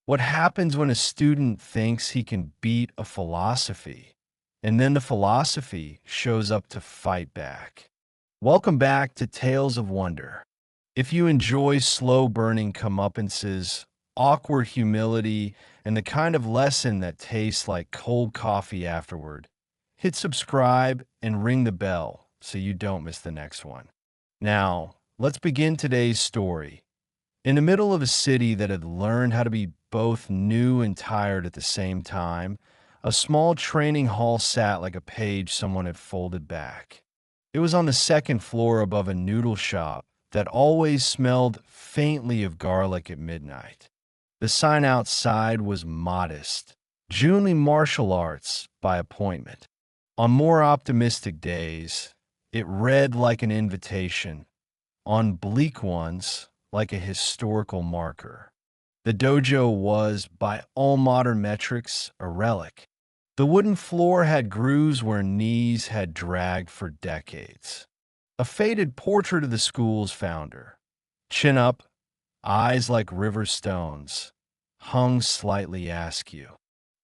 What happens when a student thinks he can beat a philosophy, and then the philosophy shows up to fight back? Welcome back to Tales of Wonder. If you enjoy slow burning comeuppances, awkward humility, and the kind of lesson that tastes like cold coffee afterward, hit subscribe and ring the bell so you don't miss the next one. Now, let's begin today's story. In the middle of a city that had learned how to be both new and tired at the same time, a small training hall sat like a page someone had folded back. It was on the second floor above a noodle shop that always smelled faintly of garlic at midnight. The sign outside was modest, Junly martial arts by appointment. On more optimistic days, it read like an invitation. On bleak ones, like a historical marker. The dojo was, by all modern metrics, a relic. The wooden floor had grooves where knees had dragged for decades. A faded portrait of the school's founder, chin up, eyes like river stones, hung slightly askew.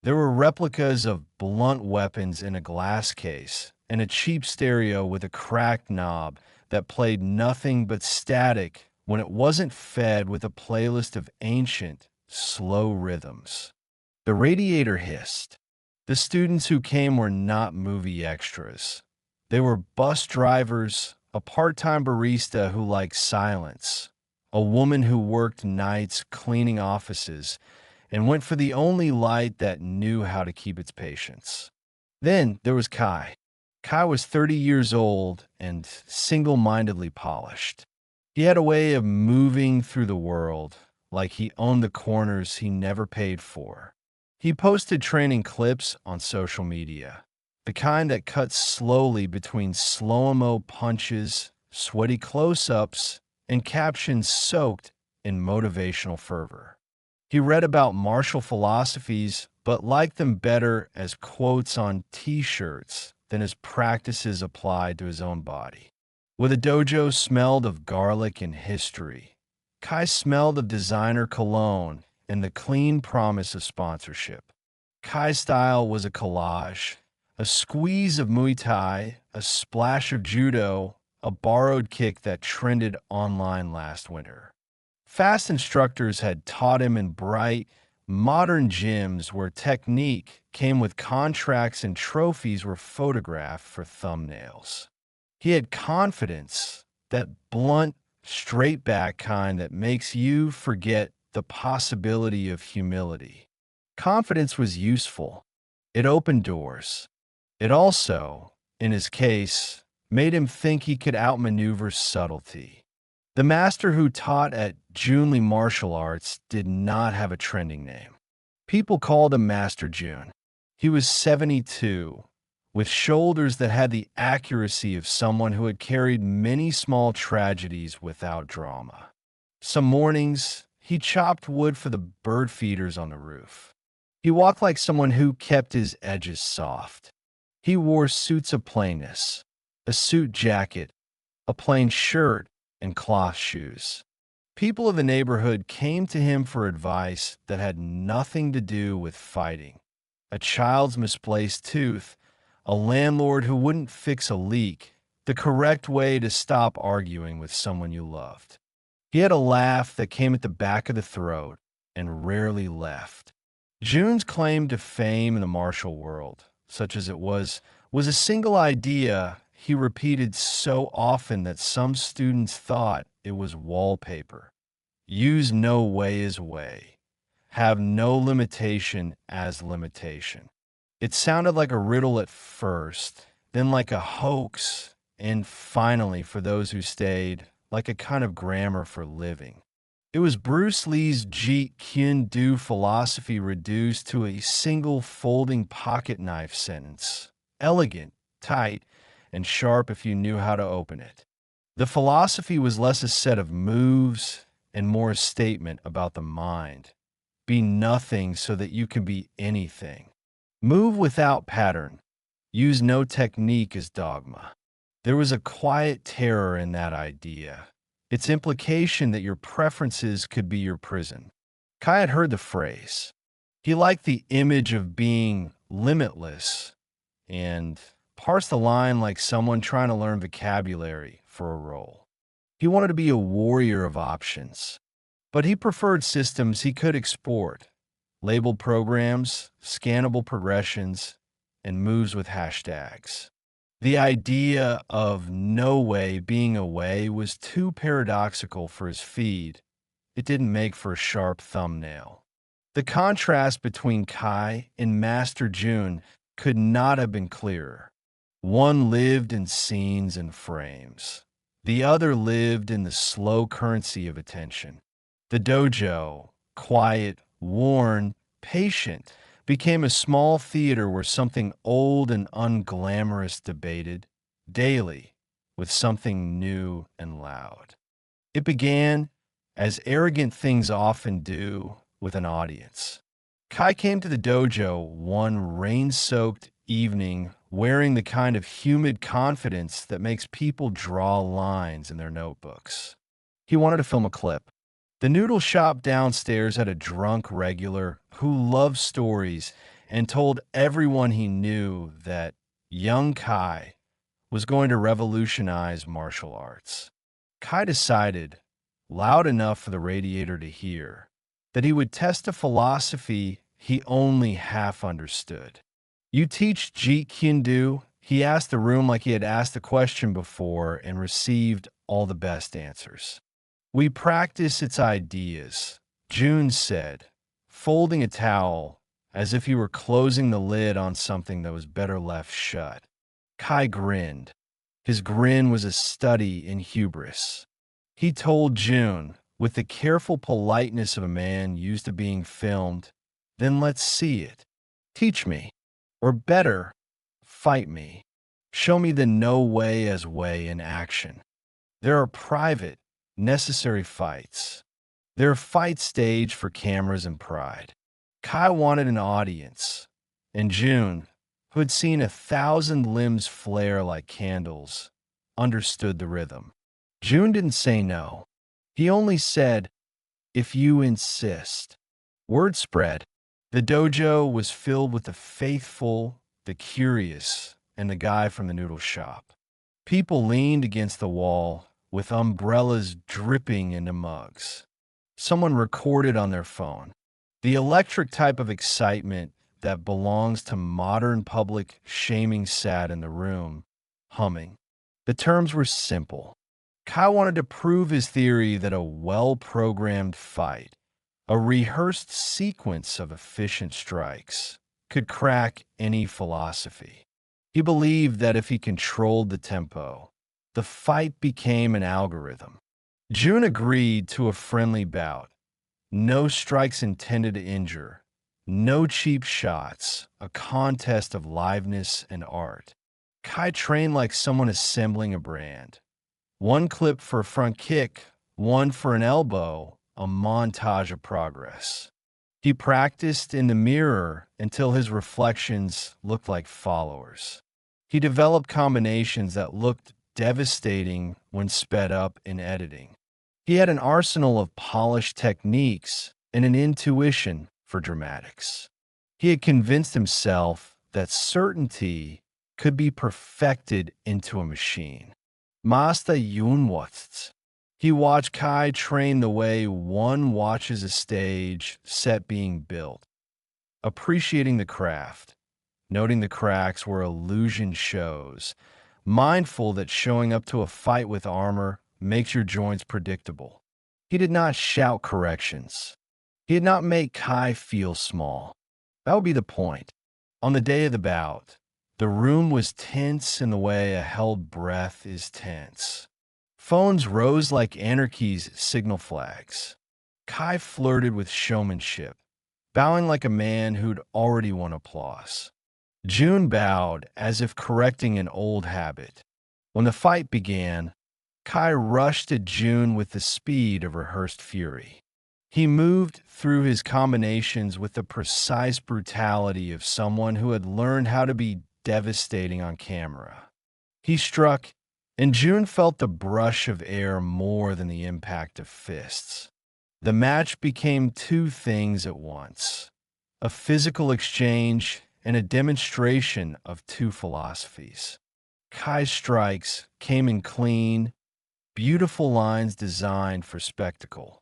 There were replicas of blunt weapons in a glass case and a cheap stereo with a cracked knob that played nothing but static when it wasn't fed with a playlist of ancient, slow rhythms. The radiator hissed. The students who came were not movie extras. They were bus drivers, a part-time barista who liked silence, a woman who worked nights cleaning offices and went for the only light that knew how to keep its patience. Then there was Kai. Kai was 30 years old and single-mindedly polished. He had a way of moving through the world like he owned the corners he never paid for. He posted training clips on social media, the kind that cut slowly between slow-mo punches, sweaty close-ups, and captions soaked in motivational fervor. He read about martial philosophies, but liked them better as quotes on t-shirts than as practices applied to his own body. Where the dojo smelled of garlic and history, Kai smelled of designer cologne and the clean promise of sponsorship. Kai's style was a collage, a squeeze of Muay Thai, a splash of judo, a borrowed kick that trended online last winter. Fast instructors had taught him in bright, modern gyms where technique came with contracts and trophies were photographed for thumbnails. He had confidence, that blunt, straight-back kind that makes you forget the possibility of humility. Confidence was useful. It opened doors. It also, in his case, made him think he could outmaneuver subtlety. The master who taught at Junli Martial Arts did not have a trending name. People called him Master Jun. He was 72, with shoulders that had the accuracy of someone who had carried many small tragedies without drama. Some mornings, he chopped wood for the bird feeders on the roof. He walked like someone who kept his edges soft. He wore suits of plainness, a suit jacket, a plain shirt, and cloth shoes. People of the neighborhood came to him for advice that had nothing to do with fighting. A child's misplaced tooth, a landlord who wouldn't fix a leak, the correct way to stop arguing with someone you loved. He had a laugh that came at the back of the throat and rarely left. Jun's claim to fame in the martial world, such as it was a single idea he repeated so often that some students thought it was wallpaper. Use no way as way. Have no limitation as limitation. It sounded like a riddle at first, then like a hoax, and finally, for those who stayed, like a kind of grammar for living. It was Bruce Lee's Jeet Kune Do philosophy reduced to a single folding pocket knife sentence. Elegant, tight, and sharp if you knew how to open it. The philosophy was less a set of moves and more a statement about the mind. Be nothing so that you can be anything. Move without pattern. Use no technique as dogma. There was a quiet terror in that idea, its implication that your preferences could be your prison. Kai had heard the phrase. He liked the image of being limitless and parsed the line like someone trying to learn vocabulary for a role. He wanted to be a warrior of options, but he preferred systems he could export, labeled programs, scannable progressions, and moves with hashtags. The idea of no way being a way was too paradoxical for his feed. It didn't make for a sharp thumbnail. The contrast between Kai and Master Jun could not have been clearer. One lived in scenes and frames. The other lived in the slow currency of attention. The dojo, quiet, worn, patient, became a small theater where something old and unglamorous debated, daily, with something new and loud. It began, as arrogant things often do, with an audience. Kai came to the dojo one rain-soaked evening wearing the kind of humid confidence that makes people draw lines in their notebooks. He wanted to film a clip. The noodle shop downstairs had a drunk regular who loved stories and told everyone he knew that young Kai was going to revolutionize martial arts. Kai decided, loud enough for the radiator to hear, that he would test a philosophy he only half understood. "You teach Jeet Kune Do?" He asked the room like he had asked the question before and received all the best answers. "We practice its ideas," Jun said, folding a towel as if he were closing the lid on something that was better left shut. Kai grinned. His grin was a study in hubris. He told Jun, with the careful politeness of a man used to being filmed, "Then let's see it. Teach me. Or better, fight me. Show me the no way as way in action. There are private, necessary fights. There are fights staged for cameras and pride." Kai wanted an audience, and Jun, who had seen 1,000 limbs flare like candles, understood the rhythm. Jun didn't say no. He only said, "If you insist." Word spread. The dojo was filled with the faithful, the curious, and the guy from the noodle shop. People leaned against the wall with umbrellas dripping into mugs. Someone recorded on their phone. The electric type of excitement that belongs to modern public shaming sat in the room, humming. The terms were simple. Kai wanted to prove his theory that a well-programmed fight, a rehearsed sequence of efficient strikes, could crack any philosophy. He believed that if he controlled the tempo, the fight became an algorithm. Jun agreed to a friendly bout. No strikes intended to injure. No cheap shots. A contest of liveness and art. Kai trained like someone assembling a brand. One clip for a front kick, one for an elbow, a montage of progress. He practiced in the mirror until his reflections looked like followers. He developed combinations that looked devastating when sped up in editing. He had an arsenal of polished techniques and an intuition for dramatics. He had convinced himself that certainty could be perfected into a machine. Master Jun watched. He watched Kai train the way one watches a stage set being built, appreciating the craft, noting the cracks where illusion shows, mindful that showing up to a fight with armor makes your joints predictable. He did not shout corrections. He did not make Kai feel small. That would be the point. On the day of the bout, the room was tense in the way a held breath is tense. Phones rose like anarchy's signal flags. Kai flirted with showmanship, bowing like a man who'd already won applause. Jun bowed as if correcting an old habit. When the fight began, Kai rushed at Jun with the speed of rehearsed fury. He moved through his combinations with the precise brutality of someone who had learned how to be devastating on camera. He struck, and Jun felt the brush of air more than the impact of fists. The match became two things at once: a physical exchange and a demonstration of two philosophies. Kai's strikes came in clean, beautiful lines designed for spectacle.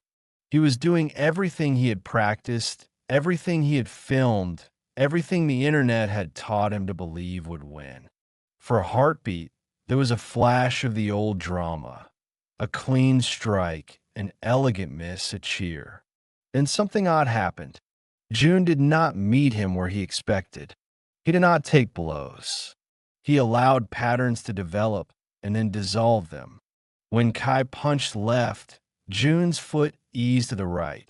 He was doing everything he had practiced, everything he had filmed, everything the internet had taught him to believe would win. For a heartbeat, there was a flash of the old drama, a clean strike, an elegant miss, a cheer. Then something odd happened. Jun did not meet him where he expected. He did not take blows. He allowed patterns to develop and then dissolve them. When Kai punched left, Jun's foot eased to the right,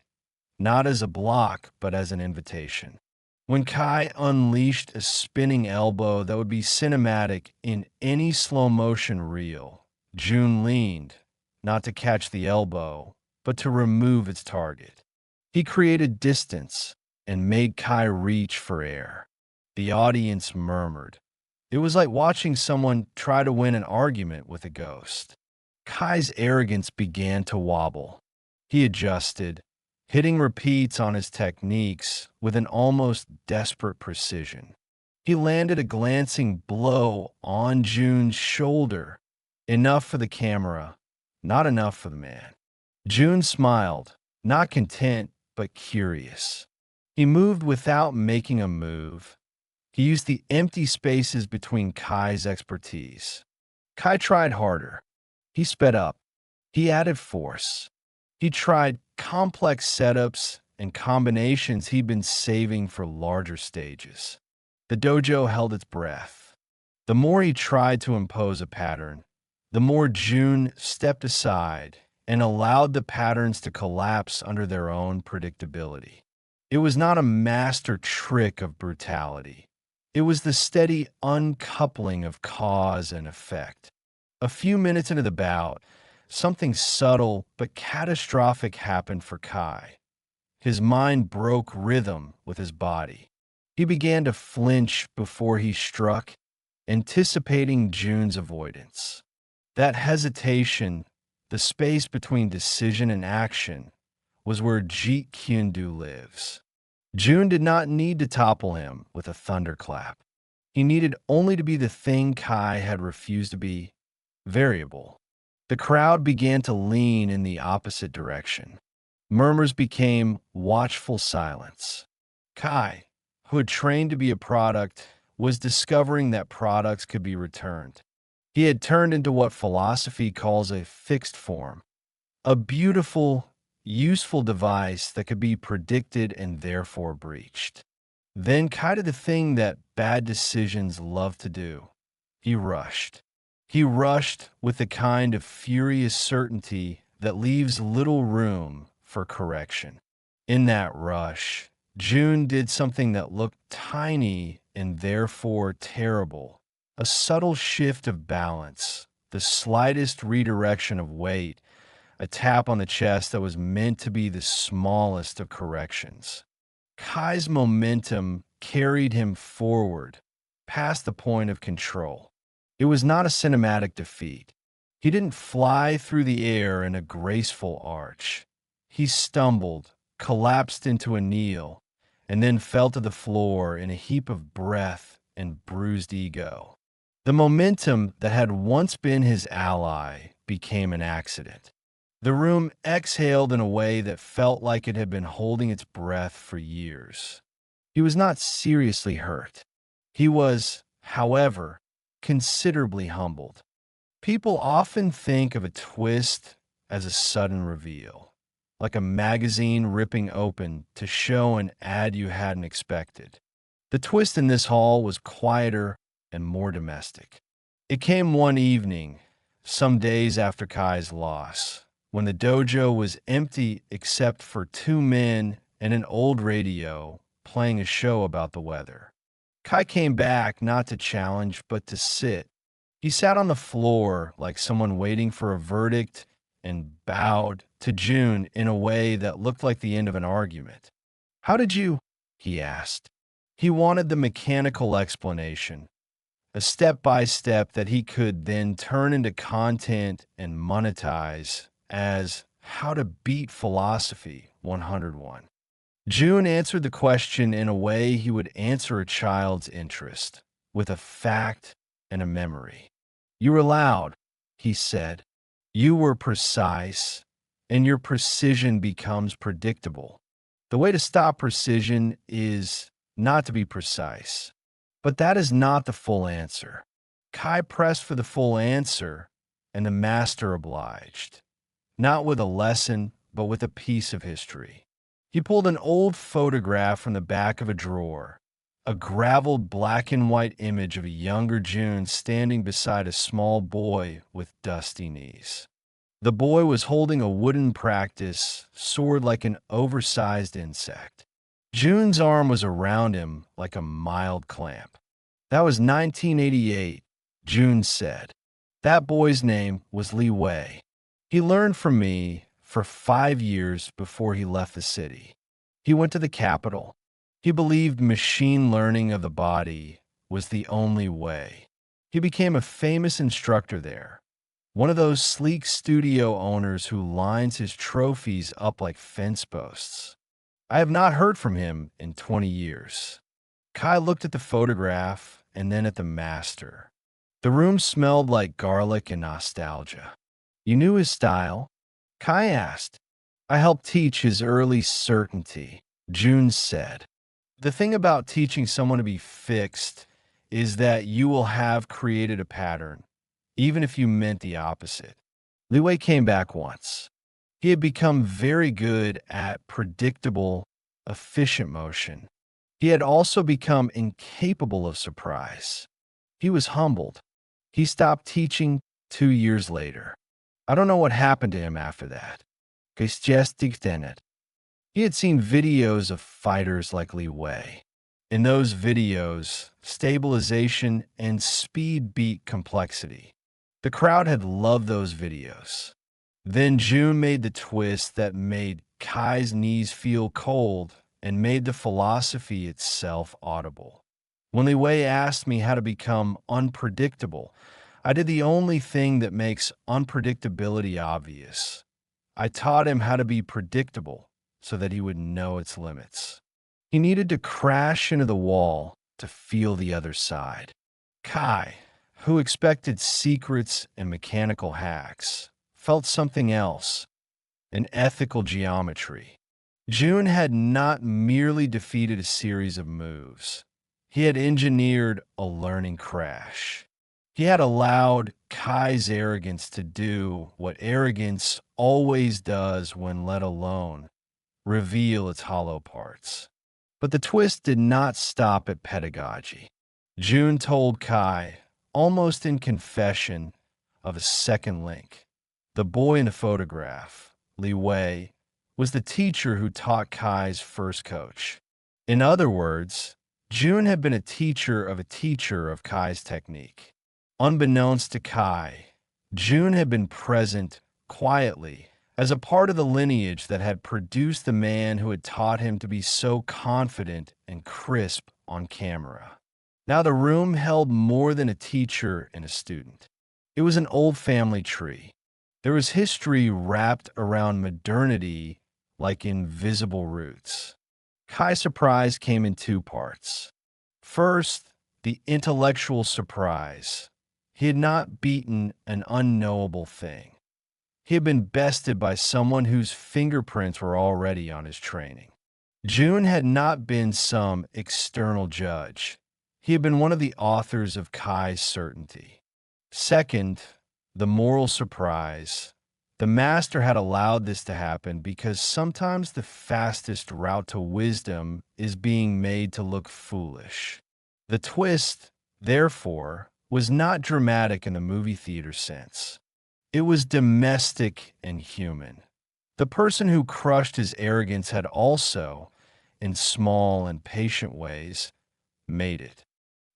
not as a block, but as an invitation. When Kai unleashed a spinning elbow that would be cinematic in any slow motion reel, Jun leaned, not to catch the elbow, but to remove its target. He created distance and made Kai reach for air. The audience murmured. It was like watching someone try to win an argument with a ghost. Kai's arrogance began to wobble. He adjusted, hitting repeats on his techniques with an almost desperate precision. He landed a glancing blow on Jun's shoulder, enough for the camera, not enough for the man. Jun smiled, not content, but curious. He moved without making a move. He used the empty spaces between Kai's expertise. Kai tried harder. He sped up. He added force. He tried complex setups and combinations he'd been saving for larger stages. The dojo held its breath. The more he tried to impose a pattern, the more Jun stepped aside and allowed the patterns to collapse under their own predictability. It was not a master trick of brutality. It was the steady uncoupling of cause and effect. A few minutes into the bout, something subtle but catastrophic happened for Kai. His mind broke rhythm with his body. He began to flinch before he struck, anticipating Jun's avoidance. That hesitation, the space between decision and action, was where Jeet Kune Do lives. Jun did not need to topple him with a thunderclap. He needed only to be the thing Kai had refused to be: variable. The crowd began to lean in the opposite direction. Murmurs became watchful silence. Kai, who had trained to be a product, was discovering that products could be returned. He had turned into what philosophy calls a fixed form, a beautiful, useful device that could be predicted and therefore breached. Then Kai did the thing that bad decisions love to do. He rushed. He rushed with the kind of furious certainty that leaves little room for correction. In that rush, Jun did something that looked tiny and therefore terrible. A subtle shift of balance, the slightest redirection of weight, a tap on the chest that was meant to be the smallest of corrections. Kai's momentum carried him forward, past the point of control. It was not a cinematic defeat. He didn't fly through the air in a graceful arch. He stumbled, collapsed into a kneel, and then fell to the floor in a heap of breath and bruised ego. The momentum that had once been his ally became an accident. The room exhaled in a way that felt like it had been holding its breath for years. He was not seriously hurt. He was, however, considerably humbled. People often think of a twist as a sudden reveal, like a magazine ripping open to show an ad you hadn't expected. The twist in this hall was quieter and more domestic. It came one evening, some days after Kai's loss, when the dojo was empty except for two men and an old radio playing a show about the weather. Kai came back not to challenge, but to sit. He sat on the floor like someone waiting for a verdict and bowed to Jun in a way that looked like the end of an argument. "How did you?" he asked. He wanted the mechanical explanation, a step-by-step that he could then turn into content and monetize as How to Beat Philosophy 101. Jun answered the question in a way he would answer a child's interest, with a fact and a memory. You were loud, he said. You were precise, and your precision becomes predictable. The way to stop precision is not to be precise. But that is not the full answer. Kai pressed for the full answer, and the master obliged. Not with a lesson, but with a piece of history. He pulled an old photograph from the back of a drawer, a graveled black and white image of a younger Jun standing beside a small boy with dusty knees. The boy was holding a wooden practice sword like an oversized insect. Jun's arm was around him like a mild clamp. That was 1988, Jun said. That boy's name was Li Wei. He learned from me for 5 years before he left the city. He went to the capital. He believed machine learning of the body was the only way. He became a famous instructor there, one of those sleek studio owners who lines his trophies up like fence posts. I have not heard from him in 20 years. Kai looked at the photograph and then at the master. The room smelled like garlic and nostalgia. You knew his style? Kai asked. I helped teach his early certainty, Jun said. The thing about teaching someone to be fixed is that you will have created a pattern, even if you meant the opposite. Li Wei came back once. He had become very good at predictable, efficient motion. He had also become incapable of surprise. He was humbled. He stopped teaching 2 years later. I don't know what happened to him after that. He had seen videos of fighters like Li Wei. In those videos, stabilization and speed beat complexity. The crowd had loved those videos. Then Jun made the twist that made Kai's knees feel cold and made the philosophy itself audible. When Li Wei asked me how to become unpredictable, I did the only thing that makes unpredictability obvious. I taught him how to be predictable so that he would know its limits. He needed to crash into the wall to feel the other side. Kai, who expected secrets and mechanical hacks, felt something else, an ethical geometry. Jun had not merely defeated a series of moves. He had engineered a learning crash. He had allowed Kai's arrogance to do what arrogance always does when let alone, reveal its hollow parts. But the twist did not stop at pedagogy. Jun told Kai, almost in confession, of a second link. The boy in the photograph, Li Wei, was the teacher who taught Kai's first coach. In other words, Jun had been a teacher of Kai's technique. Unbeknownst to Kai, Jun had been present quietly as a part of the lineage that had produced the man who had taught him to be so confident and crisp on camera. Now the room held more than a teacher and a student. It was an old family tree. There was history wrapped around modernity like invisible roots. Kai's surprise came in 2 parts. First, the intellectual surprise. He had not beaten an unknowable thing. He had been bested by someone whose fingerprints were already on his training. Jun had not been some external judge. He had been one of the authors of Kai's certainty. Second, the moral surprise. The master had allowed this to happen because sometimes the fastest route to wisdom is being made to look foolish. The twist, therefore, was not dramatic in the movie theater sense. It was domestic and human. The person who crushed his arrogance had also, in small and patient ways, made it.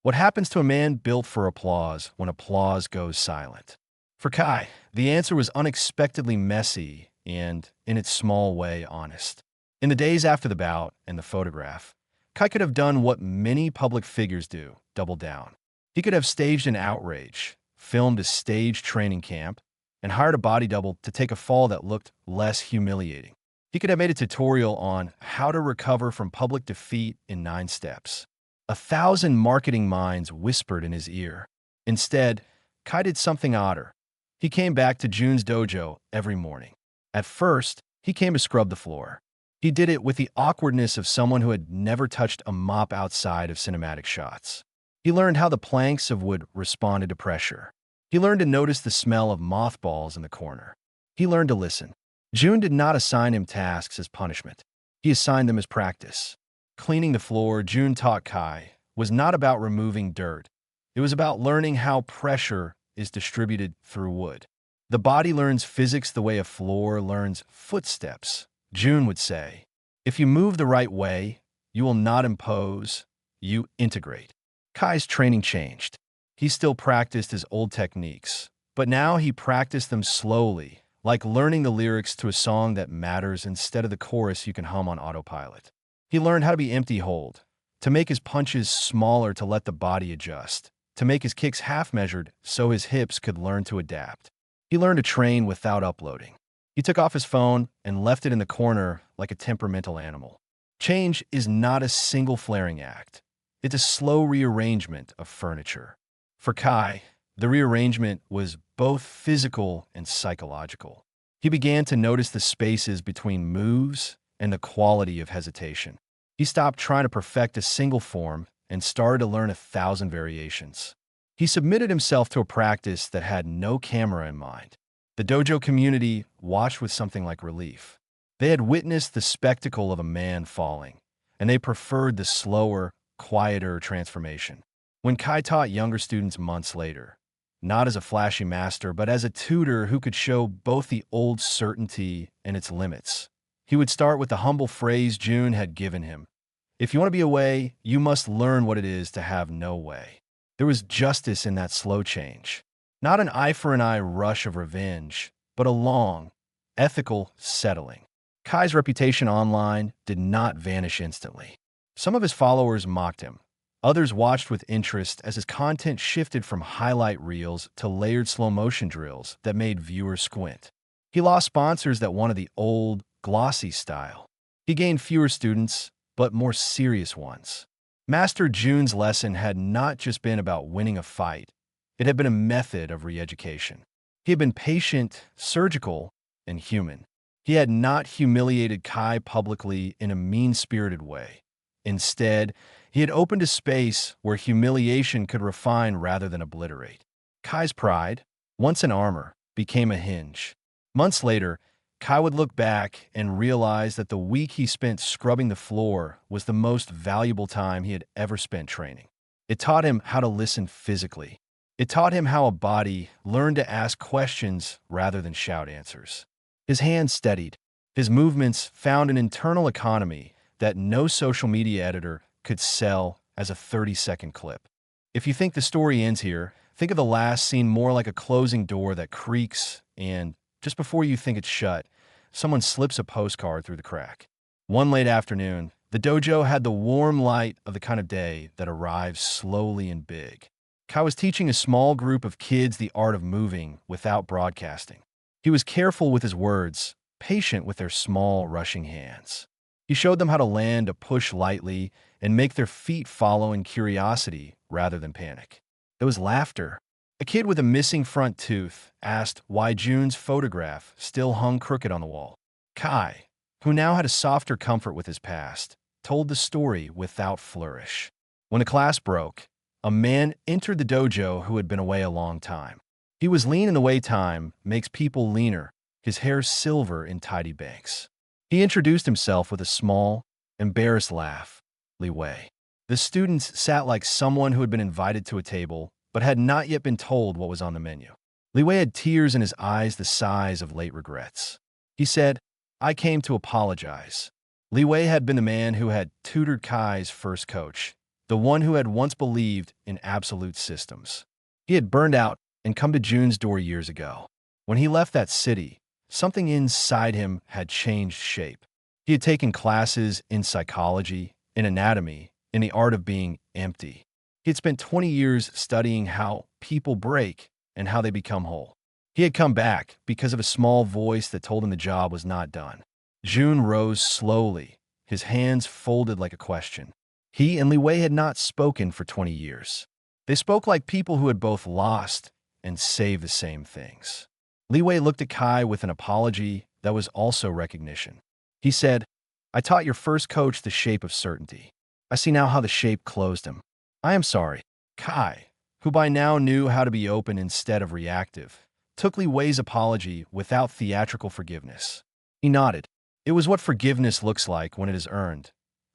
What happens to a man built for applause when applause goes silent? For Kai, the answer was unexpectedly messy and, in its small way, honest. In the days after the bout and the photograph, Kai could have done what many public figures do, double down. He could have staged an outrage, filmed a staged training camp, and hired a body double to take a fall that looked less humiliating. He could have made a tutorial on how to recover from public defeat in 9 steps. 1,000 marketing minds whispered in his ear. Instead, Kai did something odder. He came back to Jun's dojo every morning. At first, he came to scrub the floor. He did it with the awkwardness of someone who had never touched a mop outside of cinematic shots. He learned how the planks of wood responded to pressure. He learned to notice the smell of mothballs in the corner. He learned to listen. Jun did not assign him tasks as punishment. He assigned them as practice. Cleaning the floor, Jun taught Kai, was not about removing dirt. It was about learning how pressure is distributed through wood. The body learns physics the way a floor learns footsteps. Jun would say, if you move the right way, you will not impose, you integrate. Kai's training changed. He still practiced his old techniques, but now he practiced them slowly, like learning the lyrics to a song that matters instead of the chorus you can hum on autopilot. He learned how to be empty-hold, to make his punches smaller to let the body adjust, to make his kicks half-measured so his hips could learn to adapt. He learned to train without uploading. He took off his phone and left it in the corner like a temperamental animal. Change is not a single flaring act. It's a slow rearrangement of furniture. For Kai, the rearrangement was both physical and psychological. He began to notice the spaces between moves and the quality of hesitation. He stopped trying to perfect a single form and started to learn 1,000 variations. He submitted himself to a practice that had no camera in mind. The dojo community watched with something like relief. They had witnessed the spectacle of a man falling, and they preferred the slower, quieter transformation. When Kai taught younger students months later, not as a flashy master, but as a tutor who could show both the old certainty and its limits, he would start with the humble phrase Jun had given him. If you want to be a way, you must learn what it is to have no way. There was justice in that slow change. Not an eye for an eye rush of revenge, but a long, ethical settling. Kai's reputation online did not vanish instantly. Some of his followers mocked him. Others watched with interest as his content shifted from highlight reels to layered slow-motion drills that made viewers squint. He lost sponsors that wanted the old, glossy style. He gained fewer students, but more serious ones. Master Jun's lesson had not just been about winning a fight. It had been a method of re-education. He had been patient, surgical, and human. He had not humiliated Kai publicly in a mean-spirited way. Instead, he had opened a space where humiliation could refine rather than obliterate. Kai's pride, once an armor, became a hinge. Months later, Kai would look back and realize that the week he spent scrubbing the floor was the most valuable time he had ever spent training. It taught him how to listen physically. It taught him how a body learned to ask questions rather than shout answers. His hands steadied. His movements found an internal economy that no social media editor could sell as a 30-second clip. If you think the story ends here, think of the last scene more like a closing door that creaks and, just before you think it's shut, someone slips a postcard through the crack. One late afternoon, the dojo had the warm light of the kind of day that arrives slowly and big. Kai was teaching a small group of kids the art of moving without broadcasting. He was careful with his words, patient with their small, rushing hands. He showed them how to land a push lightly and make their feet follow in curiosity rather than panic. There was laughter. A kid with a missing front tooth asked why Jun's photograph still hung crooked on the wall. Kai, who now had a softer comfort with his past, told the story without flourish. When the class broke, a man entered the dojo who had been away a long time. He was lean in the way time makes people leaner, his hair silver in tidy banks. He introduced himself with a small, embarrassed laugh. Li Wei. The students sat like someone who had been invited to a table, but had not yet been told what was on the menu. Li Wei had tears in his eyes the size of late regrets. He said, "I came to apologize." Li Wei had been the man who had tutored Kai's first coach, the one who had once believed in absolute systems. He had burned out and come to Jun's door years ago. When he left that city, something inside him had changed shape. He had taken classes in psychology, in anatomy, in the art of being empty. He had spent 20 years studying how people break and how they become whole. He had come back because of a small voice that told him the job was not done. Jun rose slowly, his hands folded like a question. He and Li Wei had not spoken for 20 years. They spoke like people who had both lost and saved the same things. Li Wei looked at Kai with an apology that was also recognition. He said, "I taught your first coach the shape of certainty. I see now how the shape closed him. I am sorry." Kai, who by now knew how to be open instead of reactive, took Li Wei's apology without theatrical forgiveness. He nodded. It was what forgiveness looks like when it is earned.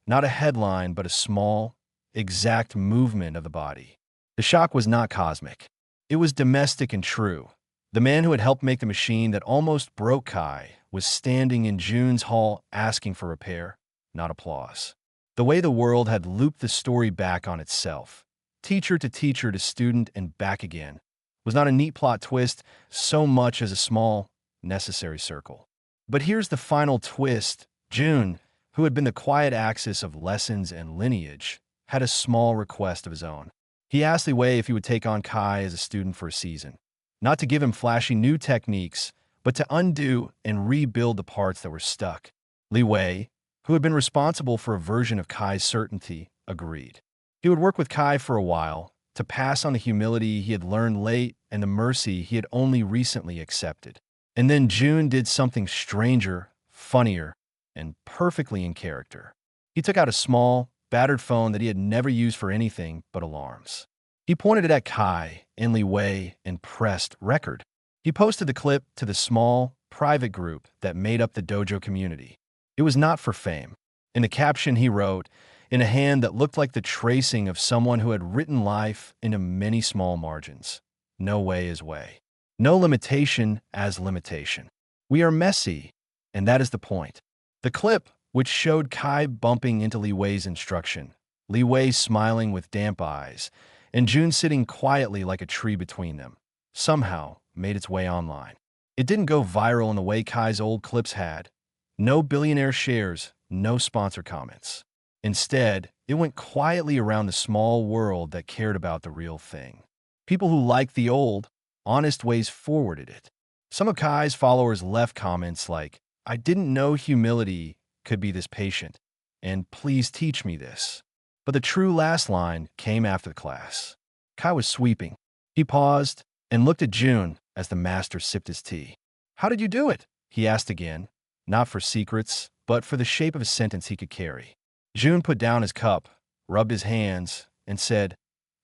Not a headline, but a small, exact movement of the body. The shock was not cosmic. It was domestic and true. The man who had helped make the machine that almost broke Kai was standing in Jun's hall asking for repair, not applause. The way the world had looped the story back on itself, teacher to student and back again, was not a neat plot twist so much as a small, necessary circle. But here's the final twist. Jun, who had been the quiet axis of lessons and lineage, had a small request of his own. He asked Li Wei if he would take on Kai as a student for a season. Not to give him flashy new techniques, but to undo and rebuild the parts that were stuck. Li Wei, who had been responsible for a version of Kai's certainty, agreed. He would work with Kai for a while, to pass on the humility he had learned late and the mercy he had only recently accepted. And then Jun did something stranger, funnier, and perfectly in character. He took out a small, battered phone that he had never used for anything but alarms. He pointed it at Kai and Li Wei and pressed record. He posted the clip to the small, private group that made up the dojo community. It was not for fame. In the caption he wrote, in a hand that looked like the tracing of someone who had written life into many small margins, "No way is way. No limitation as limitation. We are messy, and that is the point." The clip, which showed Kai bumping into Li Wei's instruction, Li Wei smiling with damp eyes, and Jun sitting quietly like a tree between them, somehow made its way online. It didn't go viral in the way Kai's old clips had. No billionaire shares, no sponsor comments. Instead, it went quietly around the small world that cared about the real thing. People who liked the old, honest ways forwarded it. Some of Kai's followers left comments like, "I didn't know humility could be this patient," and "Please teach me this." But the true last line came after the class. Kai was sweeping. He paused and looked at Jun as the master sipped his tea. "How did you do it?" he asked again, not for secrets, but for the shape of a sentence he could carry. Jun put down his cup, rubbed his hands, and said,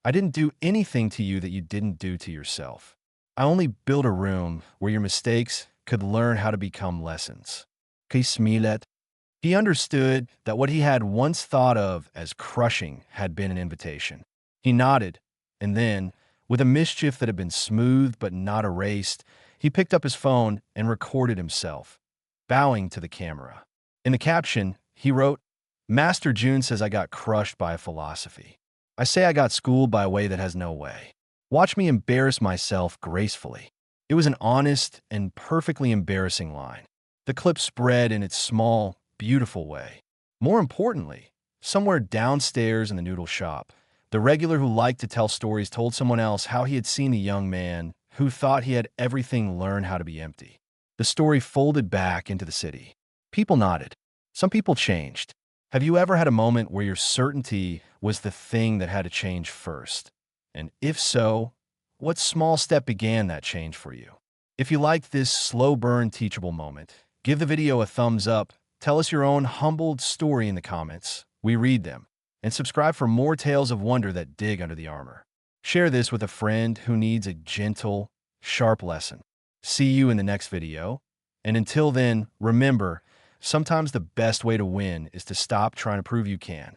"I didn't do anything to you that you didn't do to yourself. I only built a room where your mistakes could learn how to become lessons." He understood that what he had once thought of as crushing had been an invitation. He nodded, and then, with a mischief that had been smoothed but not erased, he picked up his phone and recorded himself, bowing to the camera. In the caption, he wrote, "Master Jun says I got crushed by a philosophy. I say I got schooled by a way that has no way. Watch me embarrass myself gracefully." It was an honest and perfectly embarrassing line. The clip spread in its small, beautiful way. More importantly, somewhere downstairs in the noodle shop, the regular who liked to tell stories told someone else how he had seen the young man who thought he had everything learn how to be empty. The story folded back into the city. People nodded. Some people changed. Have you ever had a moment where your certainty was the thing that had to change first? And if so, what small step began that change for you? If you liked this slow burn teachable moment, give the video a thumbs up, tell us your own humbled story in the comments. We read them. And subscribe for more tales of wonder that dig under the armor. Share this with a friend who needs a gentle, sharp lesson. See you in the next video. And until then, remember, sometimes the best way to win is to stop trying to prove you can